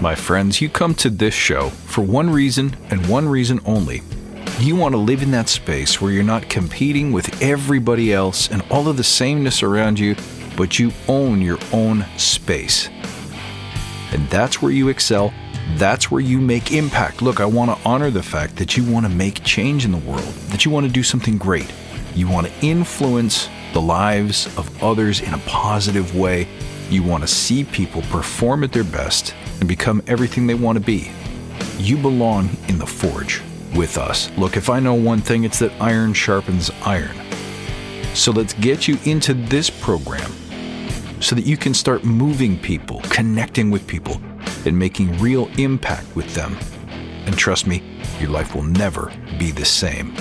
My friends, you come to this show for one reason and one reason only. You want to live in that space where you're not competing with everybody else and all of the sameness around you, but you own your own space. And that's where you excel. That's where you make impact. Look, I want to honor the fact that you want to make change in the world, that you want to do something great. You want to influence the lives of others in a positive way. You want to see people perform at their best and become everything they want to be. You belong in the forge with us. Look, if I know one thing, it's that iron sharpens iron. So let's get you into this program so that you can start moving people, connecting with people, and making real impact with them. And trust me, your life will never be the same.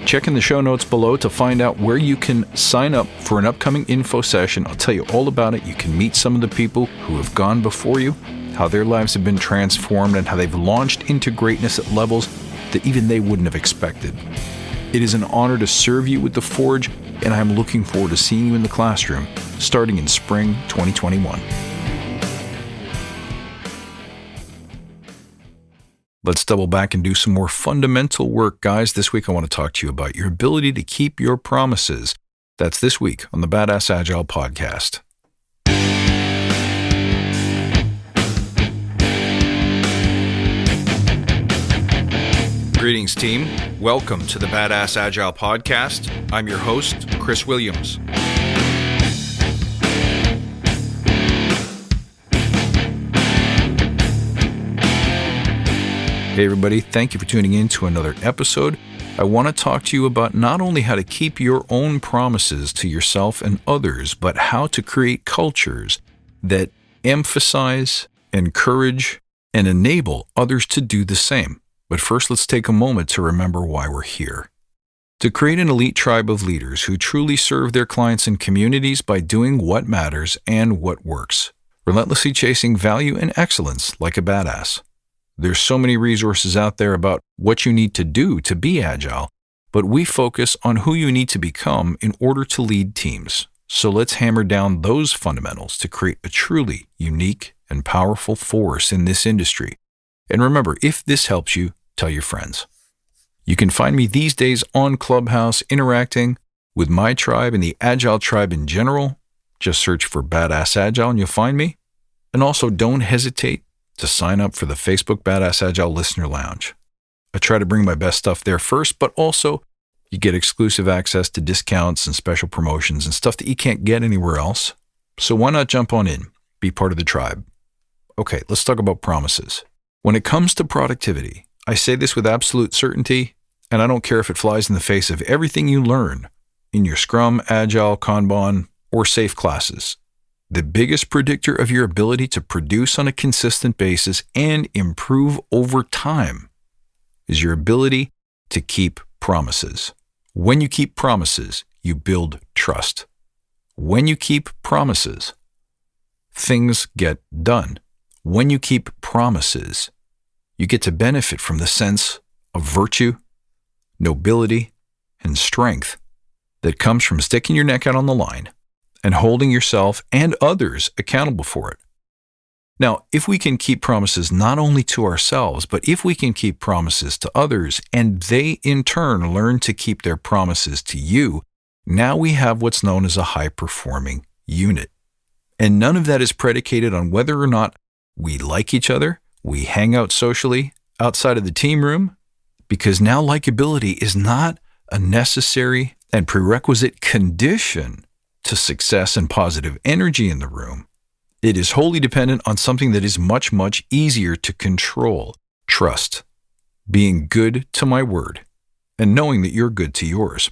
Check in the show notes below to find out where you can sign up for an upcoming info session. I'll tell you all about it. You can meet some of the people who have gone before you, how their lives have been transformed, and how they've launched into greatness at levels that even they wouldn't have expected. It is an honor to serve you with the Forge, and I'm looking forward to seeing you in the classroom starting in spring 2021. Let's double back and do some more fundamental work, guys. This week I want to talk to you about your ability to keep your promises. That's this week on the Badass Agile podcast. Greetings, team. Welcome to the Badass Agile podcast. I'm your host, Chris Williams. Hey everybody, thank you for tuning in to another episode. I want to talk to you about not only how to keep your own promises to yourself and others, but how to create cultures that emphasize, encourage, and enable others to do the same. But first, let's take a moment to remember why we're here. To create an elite tribe of leaders who truly serve their clients and communities by doing what matters and what works, relentlessly chasing value and excellence like a badass. There's so many resources out there about what you need to do to be agile, but we focus on who you need to become in order to lead teams. So let's hammer down those fundamentals to create a truly unique and powerful force in this industry. And remember, if this helps you, tell your friends. You can find me these days on Clubhouse interacting with my tribe and the Agile tribe in general. Just search for Badass Agile and you'll find me. And also don't hesitate to sign up for the Facebook Badass Agile Listener Lounge. I try to bring my best stuff there first, but also you get exclusive access to discounts and special promotions and stuff that you can't get anywhere else. So why not jump on in, be part of the tribe? Okay, let's talk about promises. When it comes to productivity, I say this with absolute certainty, and I don't care if it flies in the face of everything you learn in your Scrum, Agile, Kanban, or SAFe classes. The biggest predictor of your ability to produce on a consistent basis and improve over time is your ability to keep promises. When you keep promises, you build trust. When you keep promises, things get done. When you keep promises, you get to benefit from the sense of virtue, nobility, and strength that comes from sticking your neck out on the line and holding yourself and others accountable for it. Now, if we can keep promises not only to ourselves, but if we can keep promises to others, and they in turn learn to keep their promises to you, now we have what's known as a high-performing unit. And none of that is predicated on whether or not we like each other, we hang out socially outside of the team room, because now likability is not a necessary and prerequisite condition to success and positive energy in the room. It is wholly dependent on something that is much, much easier to control: trust, being good to my word, and knowing that you're good to yours.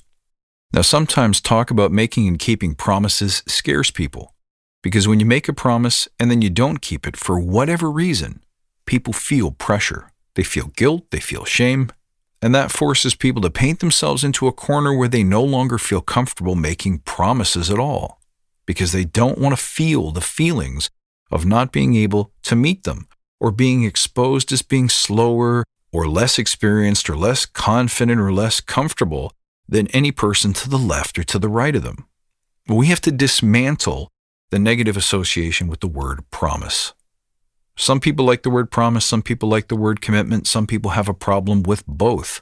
Now, sometimes talk about making and keeping promises scares people, because when you make a promise and then you don't keep it for whatever reason, people feel pressure. They feel guilt, they feel shame, and that forces people to paint themselves into a corner where they no longer feel comfortable making promises at all, because they don't want to feel the feelings of not being able to meet them, or being exposed as being slower or less experienced or less confident or less comfortable than any person to the left or to the right of them. We have to dismantle the negative association with the word promise. Some people like the word promise, some people like the word commitment, some people have a problem with both.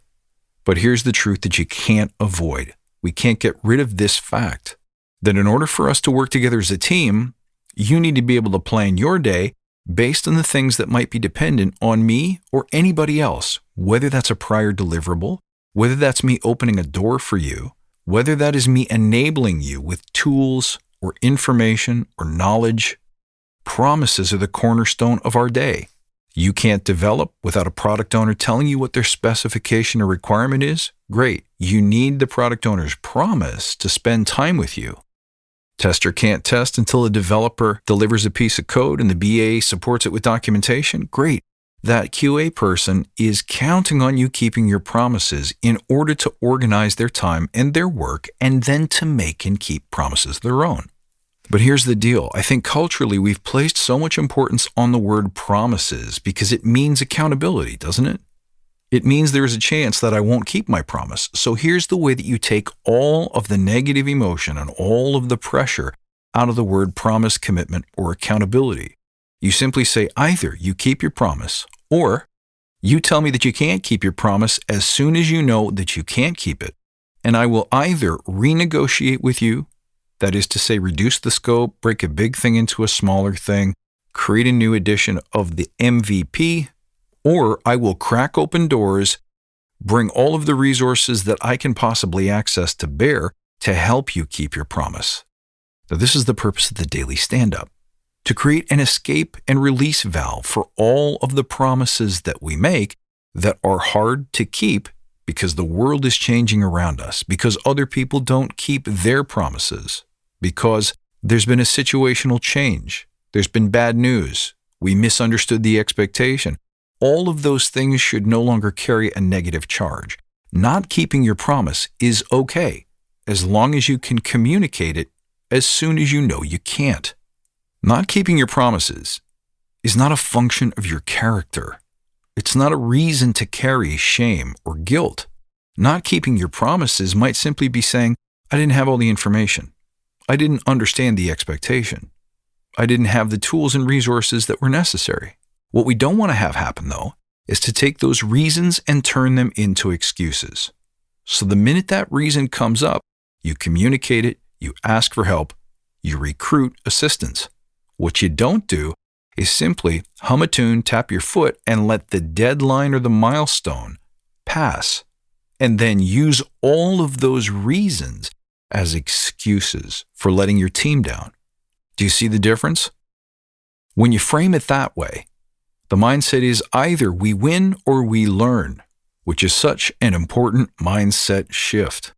But here's the truth that you can't avoid. We can't get rid of this fact that in order for us to work together as a team, you need to be able to plan your day based on the things that might be dependent on me or anybody else, whether that's a prior deliverable, whether that's me opening a door for you, whether that is me enabling you with tools or information or knowledge. Promises are the cornerstone of our day. You can't develop without a product owner telling you what their specification or requirement is? Great. You need the product owner's promise to spend time with you. Tester can't test until a developer delivers a piece of code and the BA supports it with documentation? Great. That QA person is counting on you keeping your promises in order to organize their time and their work and then to make and keep promises their own. But here's the deal. I think culturally we've placed so much importance on the word promises because it means accountability, doesn't it? It means there's a chance that I won't keep my promise. So here's the way that you take all of the negative emotion and all of the pressure out of the word promise, commitment, or accountability. You simply say either you keep your promise or you tell me that you can't keep your promise as soon as you know that you can't keep it. And I will either renegotiate with you, that is to say, reduce the scope, break a big thing into a smaller thing, create a new edition of the MVP, or I will crack open doors, bring all of the resources that I can possibly access to bear to help you keep your promise. Now, this is the purpose of the daily stand-up, to create an escape and release valve for all of the promises that we make that are hard to keep because the world is changing around us, because other people don't keep their promises, because there's been a situational change, there's been bad news, we misunderstood the expectation. All of those things should no longer carry a negative charge. Not keeping your promise is okay, as long as you can communicate it as soon as you know you can't. Not keeping your promises is not a function of your character. It's not a reason to carry shame or guilt. Not keeping your promises might simply be saying, I didn't have all the information. I didn't understand the expectation. I didn't have the tools and resources that were necessary. What we don't want to have happen, though, is to take those reasons and turn them into excuses. So the minute that reason comes up, you communicate it, you ask for help, you recruit assistance. What you don't do is simply hum a tune, tap your foot, and let the deadline or the milestone pass, and then use all of those reasons as excuses for letting your team down. Do you see the difference? When you frame it that way, the mindset is either we win or we learn, which is such an important mindset shift.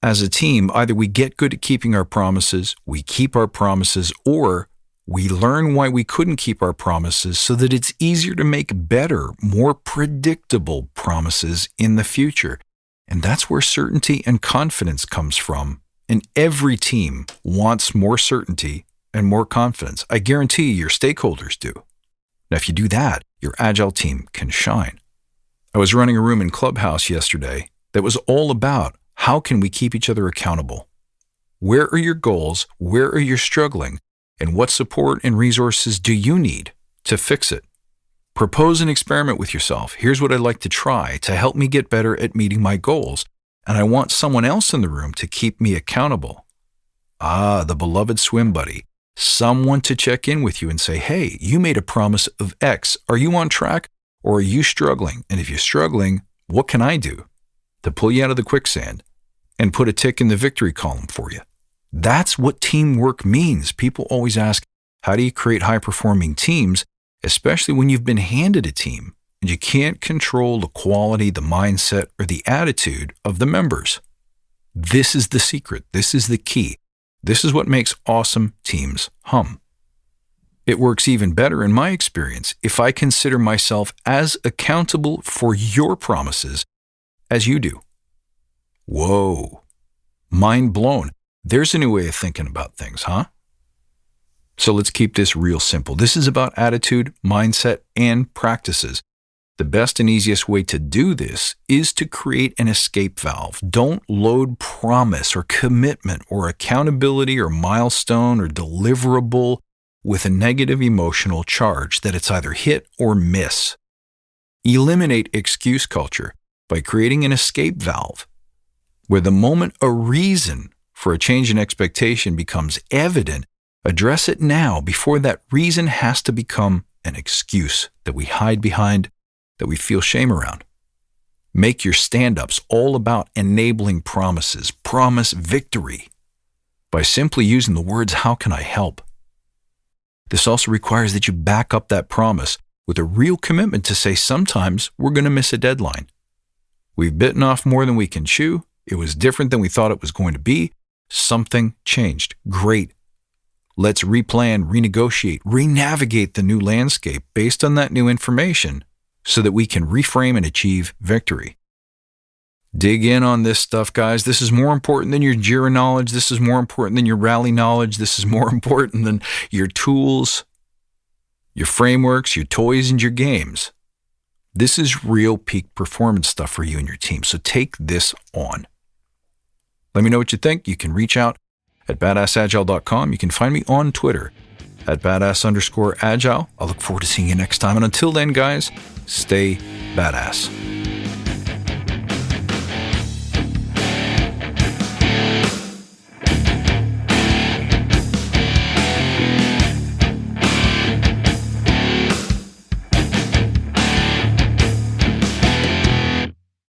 As a team, either we get good at keeping our promises, we keep our promises, or we learn why we couldn't keep our promises so that it's easier to make better, more predictable promises in the future. And that's where certainty and confidence comes from. And every team wants more certainty and more confidence. I guarantee your stakeholders do. Now, if you do that, your Agile team can shine. I was running a room in Clubhouse yesterday that was all about how can we keep each other accountable? Where are your goals? Where are you struggling? And what support and resources do you need to fix it? Propose an experiment with yourself. Here's what I'd like to try to help me get better at meeting my goals. And I want someone else in the room to keep me accountable. The beloved swim buddy. Someone to check in with you and say, hey, you made a promise of X. Are you on track or are you struggling? And if you're struggling, what can I do to pull you out of the quicksand and put a tick in the victory column for you? That's what teamwork means. People always ask, how do you create high-performing teams, especially when you've been handed a team and you can't control the quality, the mindset, or the attitude of the members? This is the secret. This is the key. This is what makes awesome teams hum. It works even better in my experience if I consider myself as accountable for your promises as you do. Whoa. Mind blown. There's a new way of thinking about things, huh? So let's keep this real simple. This is about attitude, mindset, and practices. The best and easiest way to do this is to create an escape valve. Don't load promise or commitment or accountability or milestone or deliverable with a negative emotional charge that it's either hit or miss. Eliminate excuse culture by creating an escape valve, where the moment a reason for a change in expectation becomes evident, address it now before that reason has to become an excuse that we hide behind, that we feel shame around. Make your stand-ups all about enabling promises. Promise victory by simply using the words, "How can I help?" This also requires that you back up that promise with a real commitment to say, sometimes we're going to miss a deadline. We've bitten off more than we can chew. It was different than we thought it was going to be. Something changed. Great. Let's replan, renegotiate, renavigate the new landscape based on that new information so that we can reframe and achieve victory. Dig in on this stuff, guys. This is more important than your JIRA knowledge. This is more important than your rally knowledge. This is more important than your tools, your frameworks, your toys, and your games. This is real peak performance stuff for you and your team. So take this on. Let me know what you think. You can reach out at badassagile.com. You can find me on Twitter at badass_agile. I'll look forward to seeing you next time. And until then, guys, stay badass.